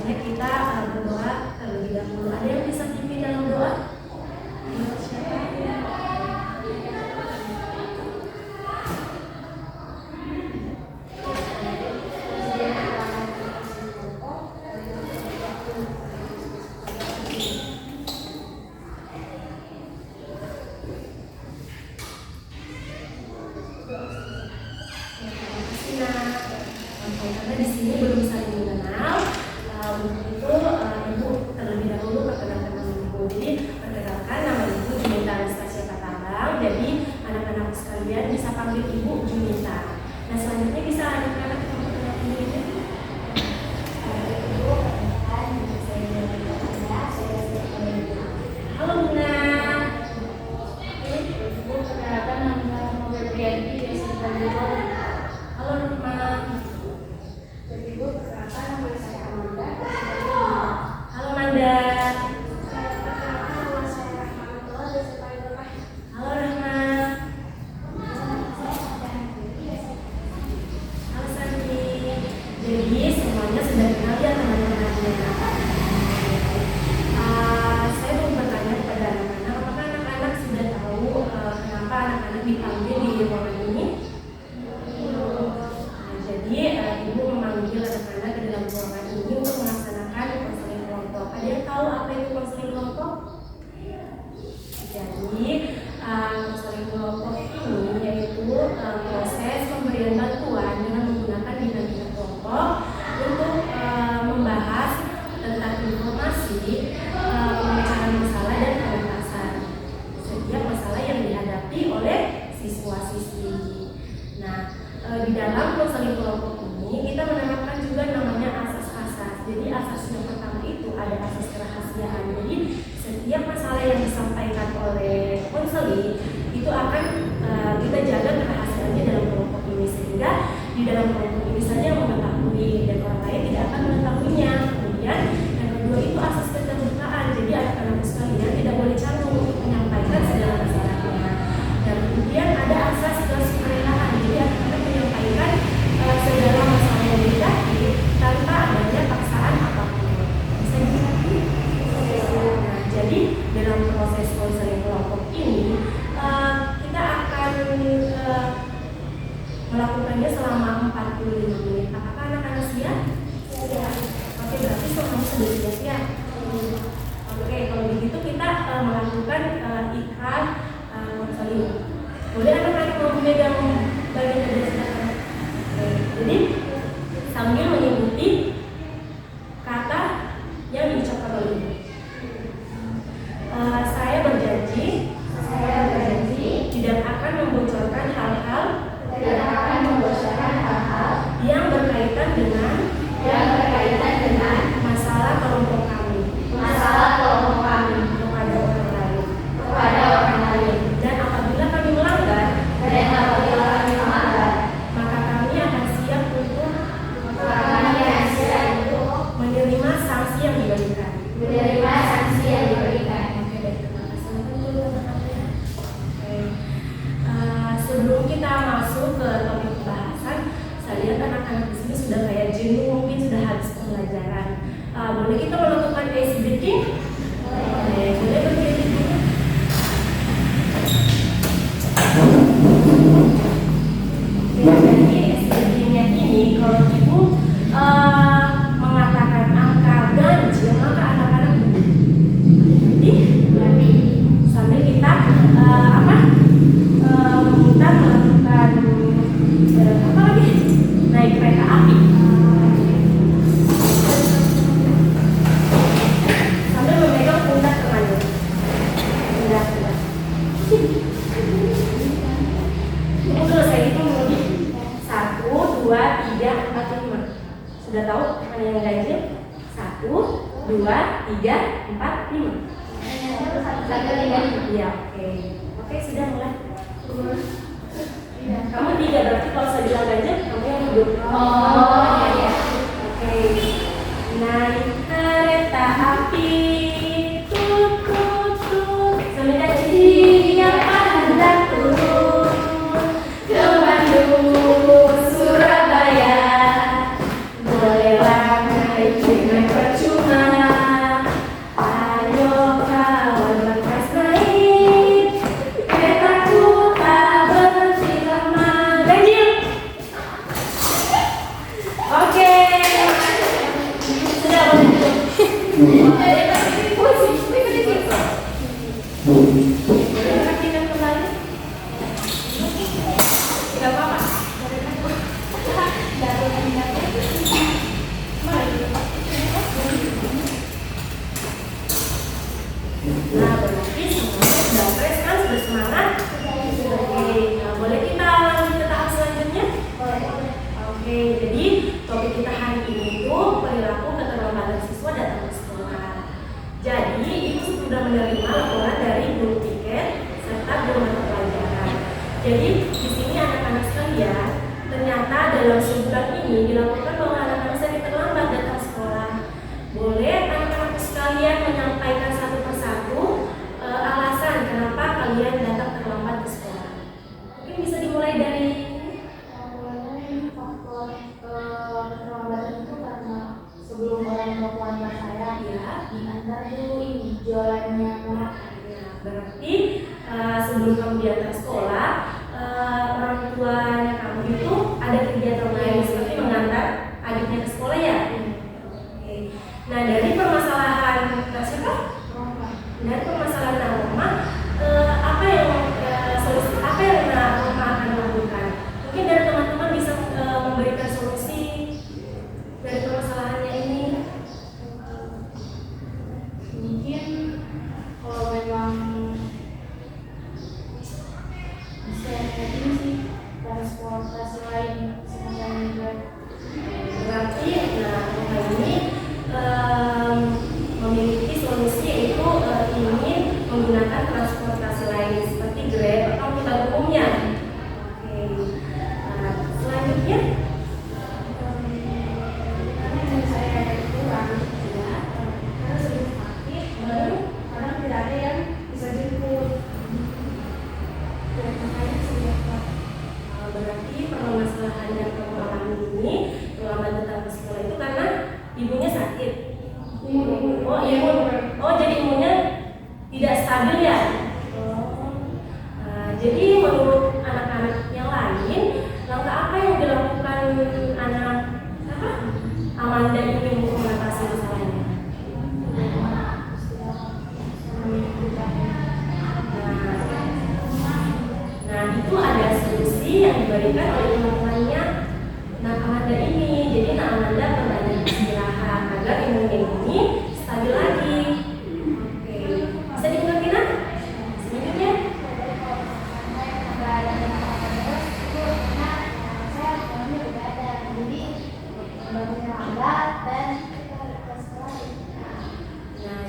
selanjutnya kita berdoa terlebih dahulu. Ada yang bisa pimpin dalam doa? Siapa? Karena di sini belum saling mengenal, untuk itu ibu terlebih dahulu perkenalkan nama ibu. Jadi perkenalkan, nama ibu Junita Anastasia Katabang. Jadi anak-anak sekalian bisa panggil ibu Junita. Nah selanjutnya bisa anak-anak memperkenalkan diri. Halo Bunda. Ibu perkenalkan nama Febrianti dari Sintayong. Halo Nurma. Ibu perkenalkan nama saya Amanda. Halo Nanda. Nama saya Rahmatullah dari Sintayong. Halo Rahma. Halo Santi. Jadi semuanya sudah kenal ya teman-teman. Saya mau bertanya kepada anak-anak, apakah anak-anak sudah tahu kenapa anak-anak dipanggil di ruangan ini? Jadi ibu memanggil anak-anak ke dalam ruangan ini untuk melaksanakan konseling kelompok. Ada yang tahu apa itu konseling kelompok? Jadi konseling kelompok ini yaitu proses pemberian bantuan dengan menggunakan bina-bina kelompok untuk membahas tentang informasi, pemecahan masalah dan penuntasan setiap masalah yang dihadapi oleh siswa-siswi. Nah, di dalam konseling kelompok ini kita menerapkan juga namanya asas-asas. Jadi asas yang pertama itu ada asas kerahasiaan. Jadi setiap masalah yang disampaikan oleh konseling itu akan kita jaga kerahasiaannya dalam kelompok ini, sehingga di dalam kelompok ini saja yang mengetahui dan orang lain tidak akan mengetahuinya. Kemudian yang kedua itu asas keterbukaan. Jadi anak-anak sekalian tidak boleh canggung untuk menyampaikan segala masalahnya. Dan kemudian ada asas kesukarelaan. Jadi anak-anak menyampaikan segala masalah yang dihadapi tanpa adanya paksaan apapun. Bisa dimengerti? Nah, jadi dalam proses konseling kelompok ini kita akan melakukannya selama 45 menit. Apakah anak-anak siap? Ya. Oke, berarti semuanya sudah siap. Oke, kalau begitu kita melakukan ikrar konseling. Boleh anak-anak mau memegang bagian dari silakan. Jadi sambil mengikuti kata yang diucapkan oleh ibu. Saya berjanji tidak akan membocorkan hal-hal yang berkaitan dengan masalah kelompok kami kepada orang lain. Dan apabila kami melanggar, maka kami akan siap untuk menerima sanksi yang diberikan. Oke, baik, terima kasih. Sebelum kita masuk ke topik pembahasan, saya lihat anak-anak di sini sudah kayak jenuh, mungkin sudah habis pembelajaran. Boleh kita melakukan ice breaking? Boleh berdiri dulu. Jadi ice breakingnya ini kalau ibu mengatakan angka ganjil, maka anak-anak berarti sambil kita kita melakukan apa lagi? Naik kereta api. Sambil memegang pundak temannya. Pundak. Ibu selesai itu mungkin 1, 2, 3, 4, 5. Sudah tahu mana yang ganjil? 1, 2, 3, 4, 5. Iya, oke, sudah mulai. Kamu 3, berarti kalau saya bilang ganjil, kamu yang duduk. Iya. Oke. Naik kereta api, tut tut tut, sampai siapa hendak turun ke Bandung, Surabaya, bolehlah naik dengan percaya. Menerima laporan dari guru tiket serta guru mata pelajaran. Jadi di sini anak-anak sekalian, ternyata dalam sebulan ini dilaporkan bahwa anak-anak sering terlambat datang sekolah. Boleh anak-anak sekalian menyampaikan satu persatu alasan kenapa kalian datang terlambat ke sekolah. Mungkin bisa dimulai dari faktor keterlambatan itu karena sebelum orang tua saya diantar dulu ini jualannya mama. Berarti sebelum kamu diantar sekolah, orang tuanya kamu itu ada kegiatan lain seperti mengantar adiknya ke sekolah ya? Oke. Nah dari permasalahan siapa? Dari permasalahan Roma, apa yang solusi apa yang Roma akan lakukan? Mungkin dari teman-teman bisa memberikan solusi dari permasalahannya ini. Mungkin kalau memang bisa ini sih transportasi lain semacam juga. Berarti Roma ini memiliki solusi yaitu ingin menggunakan transportasi lain seperti Grab atau angkutan umumnya. Oke. Selanjutnya Karena saya kurang ya, karena sering sakit, kadang tidak ada yang bisa jemput. Dan makanya saya berarti permasalahan yang kamu alami ini terlambat datang ke sekolah itu karena ibunya sakit. Oh jadi imunnya tidak stabil ya. Jadi menurut anak-anak yang lain, langkah apa yang dilakukan anak Amanda ini untuk mengatasi masalahnya? Nah itu ada solusi yang diberikan oleh teman-temannya Amanda ini. Jadi Amanda berbanyak istirahat agar imunnya ini stabil lagi. Oke, bisa dimengerti nak? Selanjutnya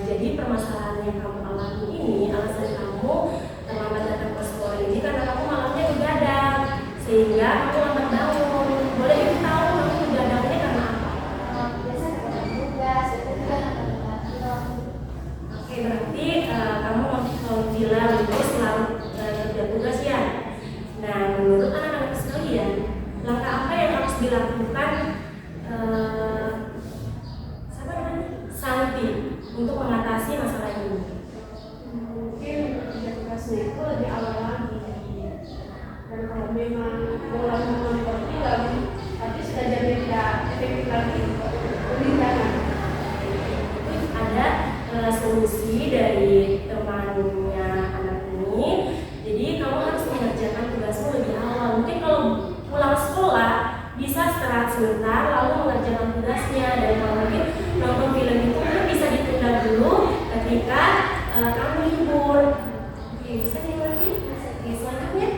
jadi permasalahan yang kamu alami ini, alasan kamu terlambat datang ke sekolah ini karena kamu malamnya begadang sehingga kamu lambat bangun. Boleh ibu tahu kamu begadangnya karena apa? Oke, berarti kamu mau bilang terus selalu kerja tugas ya. Nah, menurut anak-anak sekalian, langkah apa yang harus dilakukan Santi untuk mengatasi masalah ini? mungkin tugasnya itu lebih awal lagi. Dan kalau memang bola mengerti lagi, tapi sudah jadi tidak efektif lagi, penindakan. Ada solusi dari temannya anak ini. Jadi kamu harus mengerjakan tugasmu lebih awal. Mungkin kalau pulang sekolah bisa istirahat sebentar lalu mengerjakan tugasnya, dan kalau mungkin nonton film itu mungkin bisa ditunda dulu ketika kamu libur. Oke, bisa dimengerti? Oke, selanjutnya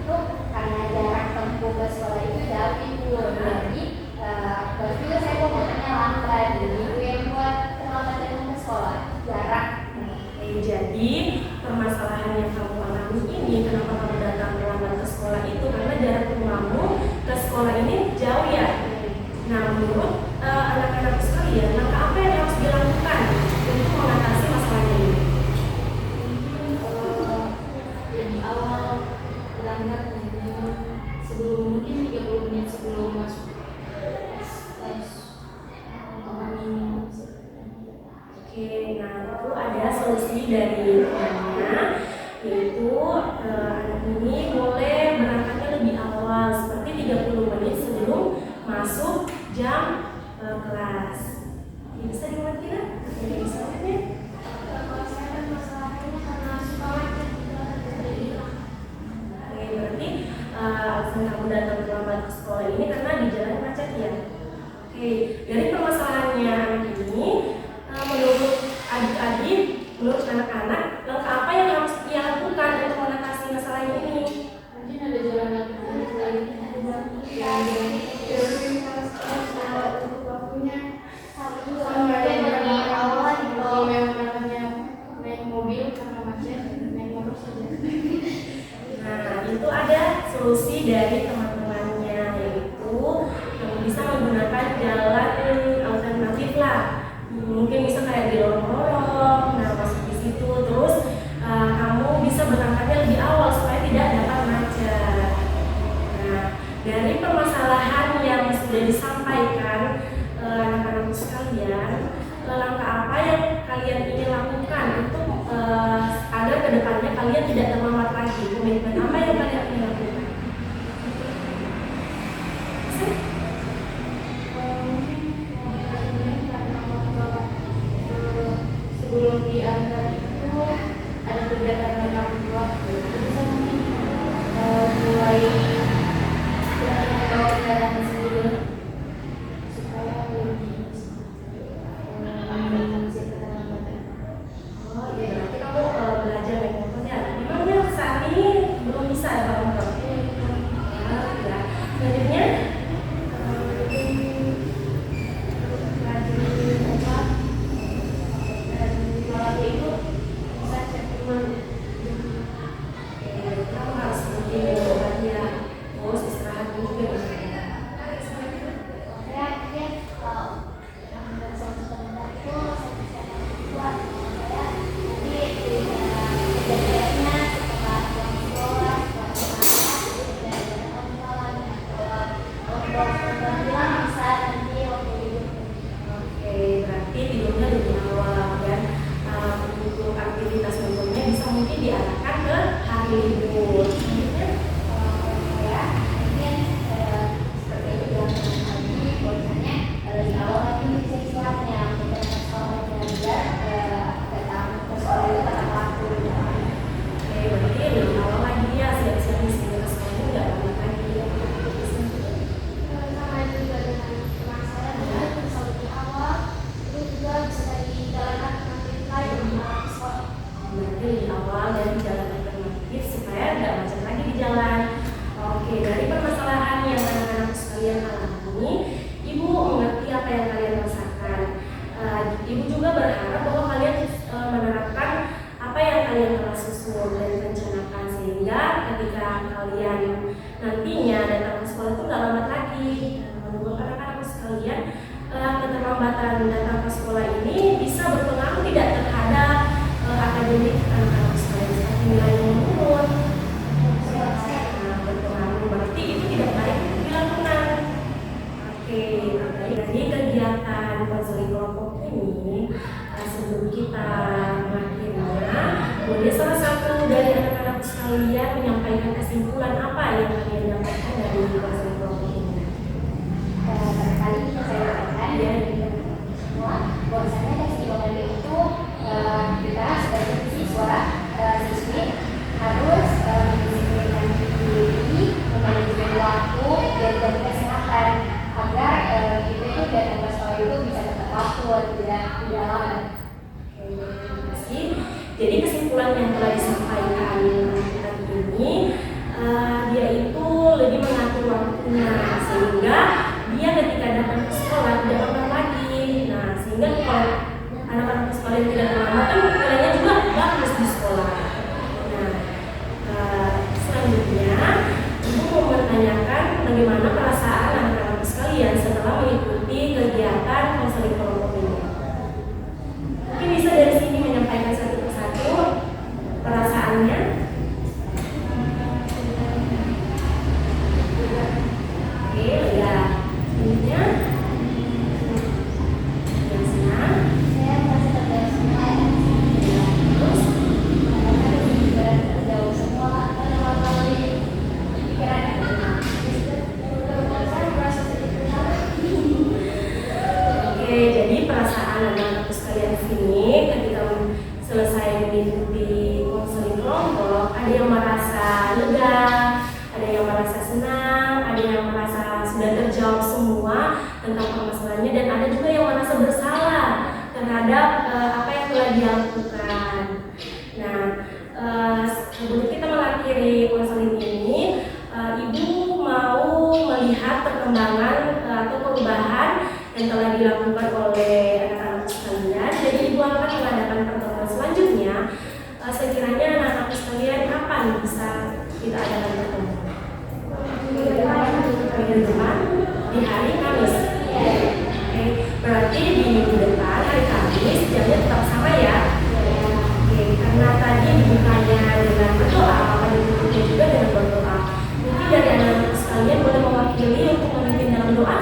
Itu karena jarak tempuh ke sekolah itu jauh ibu, jadi baru juga saya pokoknya lambat, jadi itu yang buat terlambat datang ke sekolah jarak. Jadi permasalahan yang kamu alami ini, kenapa kamu datang terlambat ke sekolah itu karena jarak rumahmu ke sekolah ini jauh ya. Nah menurut anak-anak sekalian, langkah apa yang harus dilakukan untuk mengatasi masalah jam kelas. Bisa dimengerti kan? Bisa ya? Kalau saya kan masalahnya karena suka macet juga terjadi. Oke, berarti alasan kamu datang terlambat ke sekolah ini karena di jalan macet ya? Oke, dari permasalahannya ini, menurut adik-adik, menurut anak-anak, langkah apa yang harus ia lakukan untuk mengatasi masalah ini? Mungkin ada jalan lain untuk waktunya. Sama dari awal kalau memang anaknya naik mobil karena macet, naik motor saja. Nah, itu ada solusi dari teman-temannya, yaitu bisa menggunakan jalan alternatif lah. Mungkin bisa kayak di lorong-lorong, nah masuk di situ. Terus kamu bisa berangkatnya lebih awal supaya tidak dapat macet. Nah, dari permasalahan yang sudah disampaikan anak-anak sekalian, langkah apa yang kalian ingin lakukan untuk agar kedepannya kalian tidak terlambat lagi? Komitmen apa yang kalian ingin lakukan? Sebelum diantar itu ada kegiatan yang kamu buat, bisa mungkin mulai bawa kendaraan sendiri supaya lebih meminimalisir keterlambatan. Oh iya, berarti kamu belajar naik motornya. Memangnya saat ini belum bisa ya Pak motor? Ya. Selanjutnya kamu harus mungkin obatnya, terus istirahat dulu ya. Oke, berarti tidurnya lebih awal dan untuk aktivitas berikutnya bisa mungkin diarahkan ke hari libur. Selanjutnya, oke, berarti lebih awal lagi ya, siap-siap di sini ke sekolah nggak lama lagi. Sama juga dengan teman saya juga bisa lebih awal, itu juga bisa dari jalan alternatif lain untuk sekolah. Berarti lebih awal dan jalan alternatif supaya nggak macet lagi di jalan. Oke, dari permasalahan yang anak-anak sekalian alami, Ibu mengerti apa yang kalian rasakan. Ibu juga berharap bahwa kalian menerapkan apa yang kalian telah susun dan rencanakan sehingga ketika kalian nantinya datang ke sekolah itu nggak lambat lagi. Menurut anak-anak sekalian, keterlambatan datang ke sekolah ini bisa berpengaruh tidak terhadap akademik anak-anak sekalian seperti nilai menurun. Berpengaruh, berarti itu tidak baik untuk dilakukan. Oke, dari kegiatan konseling kelompok ini, sebelum kita mengakhirinya, boleh salah satu dari anak-anak sekalian menyampaikan kesimpulan apa yang kalian dapatkan dari konseling kelompok ini? Barangkali bisa saya katakan Ya. semua bahwasanya kesimpulan itu kita sebagai siswa siswi harus mendisiplinkan diri, memanajemen waktu dan jaga kesehatan agar kita itu datang ke sekolah itu bisa tepat waktu, tidak lama. Terima kasih. Jadi kesimpulan yang telah disampaikan tadi ini, dia itu lebih mengatur waktunya sehingga dia ketika datang ke sekolah tidak lambat lagi. Nah, sehingga kalau anak-anak sekolah yang tidak terlambat kan nilainya juga bagus di sekolah. Nah, selanjutnya Ibu mau menanyakan bagaimana perasaan anak-anak sekalian setelah mengikuti kegiatan konseling kelompok ini. tentang permasalahannya, dan ada juga yang merasa bersalah terhadap apa yang telah dilakukan. Nah, sebelum kita mengakhiri konseling ini, Ibu mau melihat perkembangan atau perubahan yang telah dilakukan oleh anak-anak sekalian. Jadi Ibu akan mengadakan pertemuan selanjutnya. Sekiranya anak-anak sekalian kapan bisa kita adakan pertemuan? Minggu depan di hari Kamis. Oke, berarti di minggu depan hari Kamis jamnya tetap sama ya. Oke, karena tadi dibukanya dengan berdoa, maka ditutupnya juga dengan berdoa. Mungkin dari anak-anak sekalian boleh mewakili untuk memimpin dalam doa.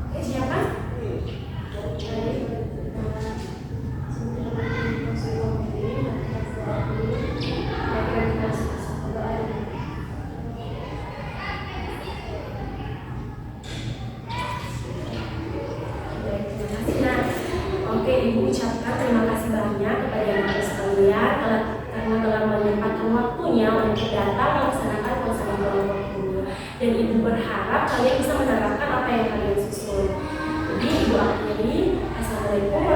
Oke, siapa? Oke, Ibu ucapkan terima kasih banyak kepada anak sekalian karena telah menyempatkan waktunya untuk datang melaksanakan konseling kelompok ini. Dan Ibu berharap kalian bisa menerapkan apa yang kalian susun. Jadi Ibu akhiri. Assalamualaikum